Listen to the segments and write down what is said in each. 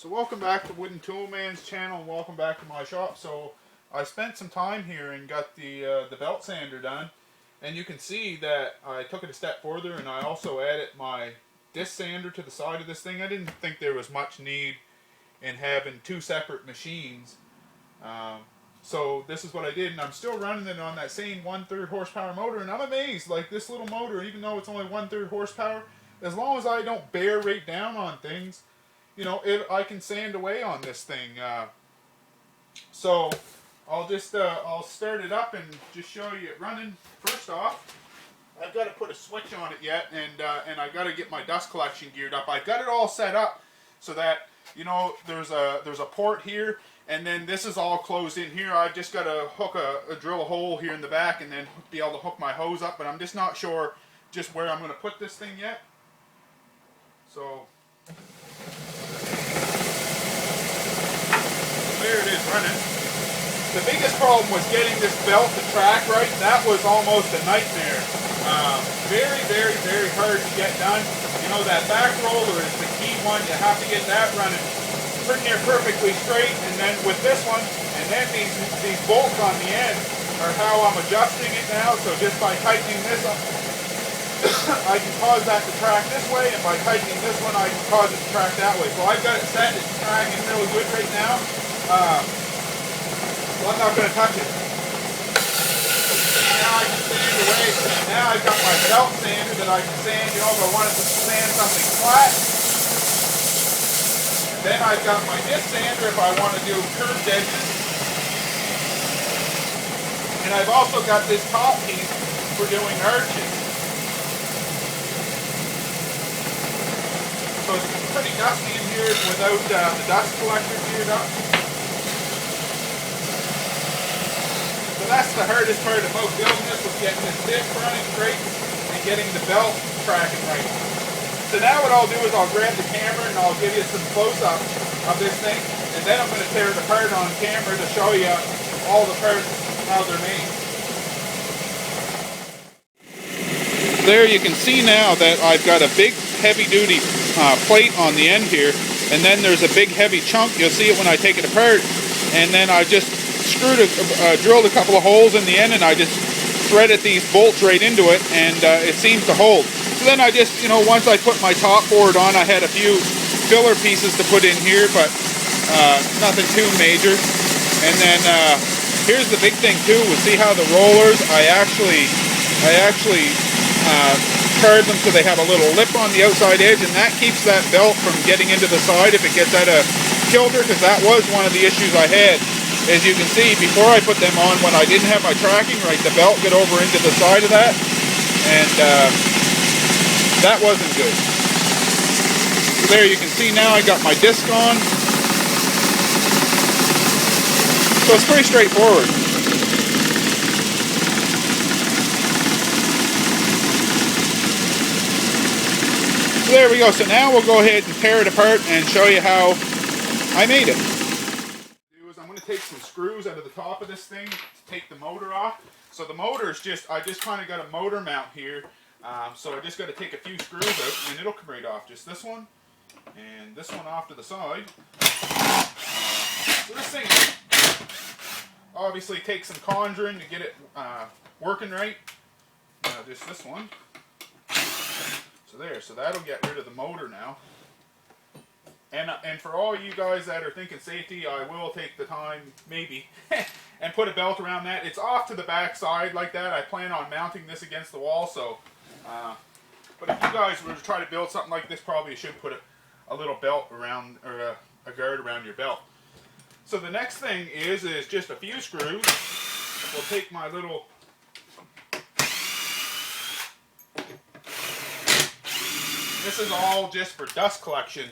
So welcome back to Wooden Tool Man's channel, and welcome back to my shop. So I spent some time here and got the belt sander done, and you can see that I took it a step further, and I also added my disc sander to the side of this thing. I didn't think there was much need in having two separate machines. So this is what I did, and I'm still running it on that same 1/3 horsepower motor, and I'm amazed, like this little motor, even though it's only 1/3 horsepower, as long as I don't bear right down on things, you know, I can sand away on this thing. So I'll just I'll start it up and just show you it running. First off, I've got to put a switch on it yet, and I got to get my dust collection geared up. I've got it all set up so that, you know, there's a port here, and then this is all closed in here. I've just got to hook drill a hole here in the back and then be able to hook my hose up, but I'm just not sure just where I'm going to put this thing yet. So there it is running. The biggest problem was getting this belt to track right. That was almost a nightmare. Very, very, very hard to get done. You know, that back roller is the key one. You have to get that running pretty near perfectly straight. And then with this one, and then these bolts on the end are how I'm adjusting it now. So just by tightening this up, I can cause that to track this way, and by tightening this one, I can cause it to track that way. So I've got it set. It's tracking really good right now. So I'm not going to touch it. Now I can sand away. Now I've got my belt sander that I can sand, you know, if I wanted to sand something flat. Then I've got my disc sander if I want to do curved edges. And I've also got this top piece for doing arches. So it's pretty dusty in here without the dust collector geared up. So that's the hardest part about building this, was getting this disc running straight and getting the belt tracking right. So now what I'll do is I'll grab the camera and I'll give you some close-up of this thing, and then I'm going to tear it apart on camera to show you all the parts, how they're made. There you can see now that I've got a big heavy-duty plate on the end here, and then there's a big heavy chunk. You'll see it when I take it apart, and then I just drilled a couple of holes in the end, and I just threaded these bolts right into it, and it seems to hold. So then I just, you know, once I put my top board on, I had a few filler pieces to put in here, but nothing too major. And then here's the big thing too, was see how the rollers, I actually carved them so they have a little lip on the outside edge, and that keeps that belt from getting into the side if it gets out of kilter, because that was one of the issues I had. As you can see, before I put them on, when I didn't have my tracking right, the belt got over into the side of that, and that wasn't good. So there you can see now I got my disc on. So it's pretty straightforward. So there we go. So now we'll go ahead and tear it apart and show you how I made it. I'm going to take some screws out of the top of this thing to take the motor off. So the motor is I just kind of got a motor mount here. So I just got to take a few screws out and it'll come right off. Just this one and this one off to the side. So this thing obviously takes some conjuring to get it working right. Just this one. So there, so that'll get rid of the motor now. And for all you guys that are thinking safety, I will take the time, maybe, and put a belt around that. It's off to the back side like that. I plan on mounting this against the wall, so, but if you guys were to try to build something like this, probably you should put a little belt around, or a guard around your belt. So the next thing is just a few screws. We'll take my little, this is all just for dust collection,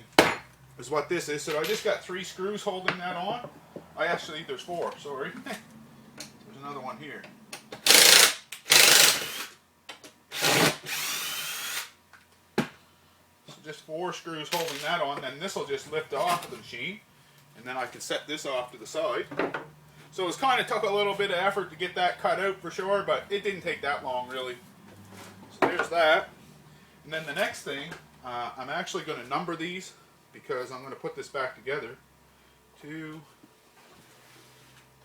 is what this is. So I just got 3 screws holding that on. Actually, there's 4, sorry. There's another one here. So just 4 screws holding that on, then this will just lift off of the machine, and then I can set this off to the side. So it's kind of took a little bit of effort to get that cut out for sure, but it didn't take that long really. So there's that. And then the next thing, I'm actually going to number these because I'm going to put this back together. 2,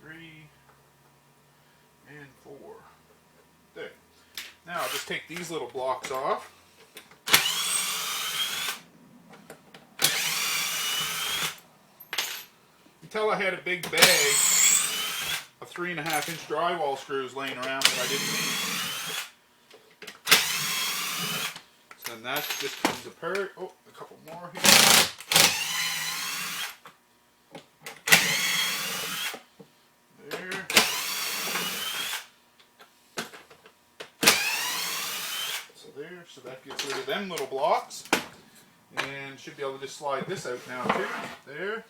3, and 4. There. Now I'll just take these little blocks off. Until I had a big bag of 3.5-inch drywall screws laying around that I didn't need. So then that just comes apart. Oh, a couple more here. There. So there, so that gets rid of them little blocks. And should be able to just slide this out now too. There.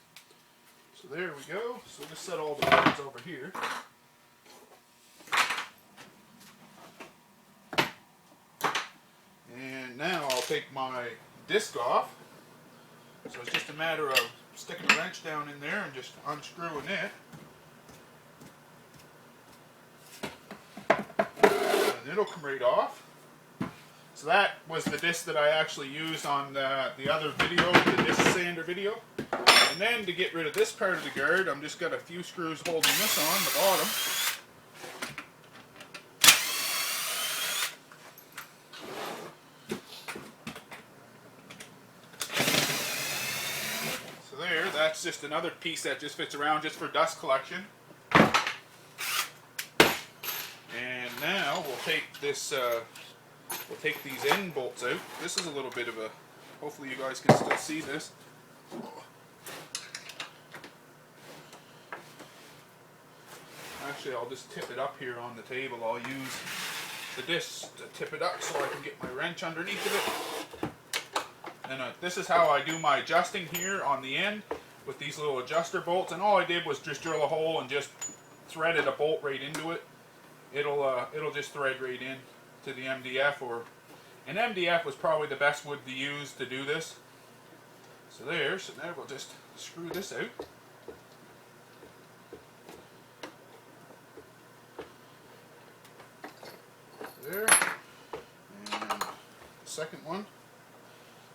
So there we go. So we'll just set all the boards over here. And now I'll take my disc off. So it's just a matter of sticking a wrench down in there and just unscrewing it. And it'll come right off. So that was the disc that I actually used on the other video, the disc sander video. And then to get rid of this part of the guard, I'm just got a few screws holding this on the bottom. So there, that's just another piece that just fits around just for dust collection. And now we'll take this, we'll take these end bolts out. This is a little bit of a, hopefully you guys can still see this. Actually, I'll just tip it up here on the table. I'll use the disc to tip it up so I can get my wrench underneath of it. And this is how I do my adjusting here on the end with these little adjuster bolts. And all I did was just drill a hole and just threaded a bolt right into it. It'll just thread right in to the MDF, or an MDF was probably the best wood to use to do this. So there, so now we'll just screw this out. There, and the second one.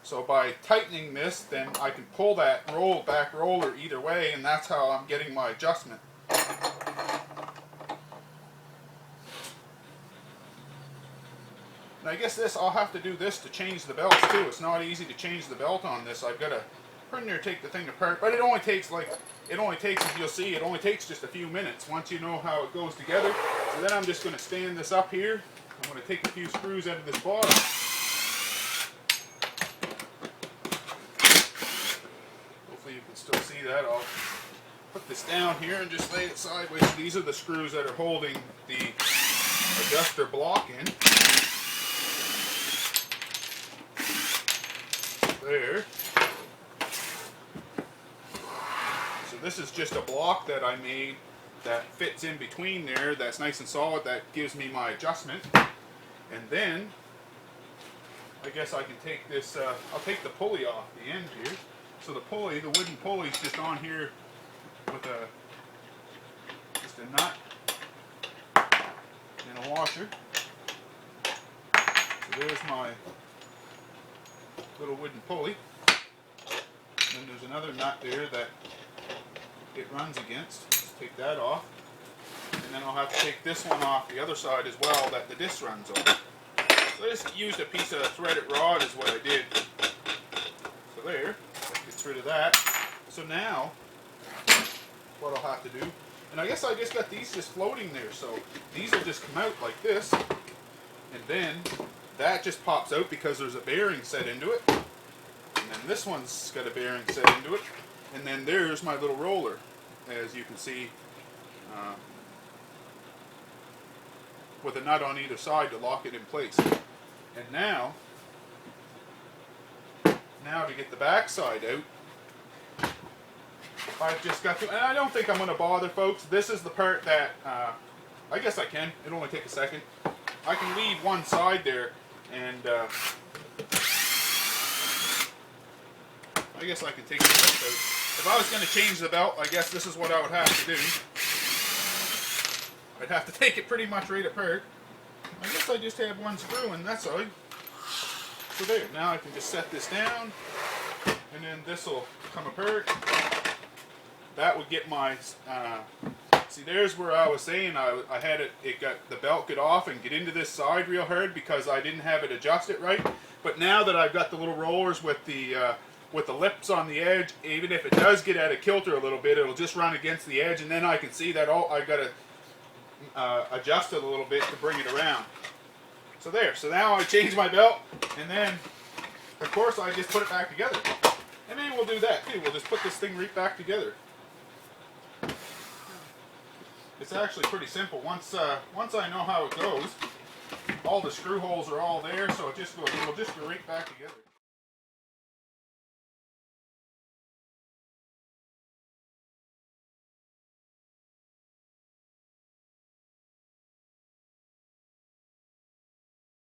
So by tightening this, then I can pull that back roller either way, and that's how I'm getting my adjustment. And I guess I'll have to do this to change the belts too. It's not easy to change the belt on this. I've got to pretty near take the thing apart, but it only takes, as you'll see, it only takes just a few minutes once you know how it goes together. So then I'm just going to stand this up here. I'm going to take a few screws out of this bottom. Hopefully you can still see that. I'll put this down here and just lay it sideways. These are the screws that are holding the adjuster block in. There. So this is just a block that I made that fits in between there, that's nice and solid, that gives me my adjustment. And then I guess I can take this, I'll take the pulley off the end here. So the pulley, the wooden pulley is just on here with just a nut and a washer. So there's my little wooden pulley. And then there's another nut there that it runs against. Just take that off. And then I'll have to take this one off the other side as well that the disc runs on. So I just used a piece of threaded rod is what I did. So there, that gets rid of that. So now, what I'll have to do, and I guess I just got these just floating there, so these will just come out like this, and then that just pops out because there's a bearing set into it. And then this one's got a bearing set into it. And then there's my little roller, as you can see, with a nut on either side to lock it in place. And now to get the back side out, I've just got to, and I don't think I'm going to bother, folks. This is the part that, I guess I can. It'll only take a second. I can leave one side there, and I guess I can take this out. If I was going to change the belt, I guess this is what I would have to do. I'd have to take it pretty much right apart. I guess I just have one screw in that side. So there, now I can just set this down. and then this will come apart. That would get my, see there's where I was saying I had it got the belt get off and get into this side real hard because I didn't have it adjusted right. But now that I've got the little rollers with the lips on the edge, even if it does get out of kilter a little bit, it'll just run against the edge, and then I can see that I got to adjust it a little bit to bring it around. So there, so now I change my belt, and then of course I just put it back together. And then we'll do that too, we'll just put this thing right back together. It's actually pretty simple. Once I know how it goes, all the screw holes are all there, so it'll just go right back together.